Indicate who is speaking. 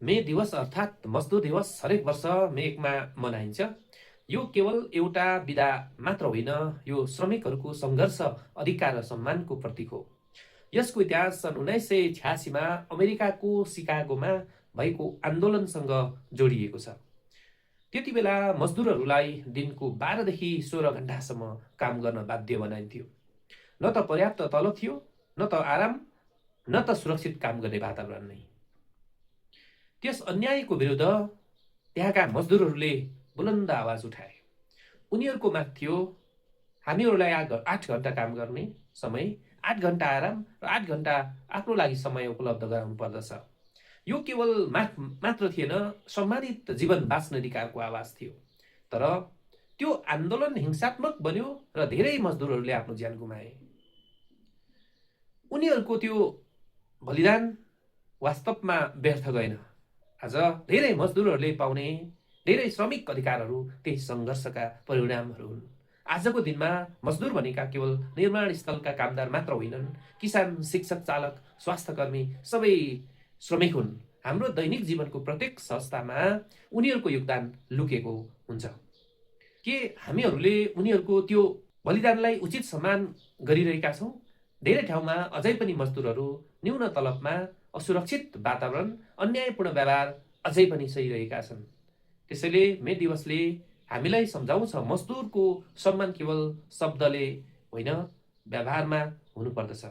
Speaker 1: मे दिवस अर्थात् मजदुर दिवस हरेक वर्ष मे 1 मा मनाइन्छ। यो केवल एउटा बिदा मात्र होइन, यो श्रमिकहरूको सङ्घर्ष, अधिकार र सम्मानको प्रतीक हो। यसको इतिहास सन् 1986 मा अमेरिकाको सिकागोमा भएको आन्दोलनसँग जोडिएको छ। त्यति बेला मजदुरहरूलाई दिनको 12 देखि 16 घण्टासम्म काम गर्न बाध्य बनाइन्थ्यो। न त पर्याप्त तलब थियो, न त आराम, न त सुरक्षित काम गर्ने वातावरण नै। त्यस अन्यायको विरुद्ध त्यहाँका मजदुरहरूले बुलन्द आवाज उठाए। उनीहरूको माग थियो, हामीहरूलाई 8 घण्टा काम गर्ने समय, 8 घण्टा आराम र 8 घण्टा आफ्नो लागि समय उपलब्ध गराउनु पर्दछ। यो केवल माग मात्र थिएन, सम्मानित जीवन बाँच्ने अधिकारको आवाज थियो। तर त्यो आन्दोलन हिंसात्मक बन्यो र धेरै मजदुरहरूले आफ्नो ज्यान गुमाए। उनीहरूको त्यो बलिदान वास्तवमा व्यर्थ गएन। आज धेरै मजदुरहरूले पाउने धेरै श्रमिक अधिकारहरू त्यही सङ्घर्षका परिणामहरू हुन्। आजको दिनमा मजदुर भनेका केवल निर्माण स्थलका कामदार मात्र होइनन्, किसान, शिक्षक, चालक, स्वास्थ्यकर्मी सबै श्रमिक हुन्। हाम्रो दैनिक जीवनको प्रत्येक संस्थामा उनीहरूको योगदान लुकेको हुन्छ। के हामीहरूले उनीहरूको त्यो बलिदानलाई उचित सम्मान गरिरहेका छौँ? धेरै ठाउँमा अझै पनि मजदुरहरू न्यून तलबमा, असुरक्षित वातावरण, अन्यायपूर्ण व्यवहार अझै पनि सहिरहेका छन्। त्यसैले मे दिवसले हामीलाई सम्झाउँछ, मजदुरको सम्मान केवल शब्दले होइन, व्यवहारमा हुनुपर्दछ।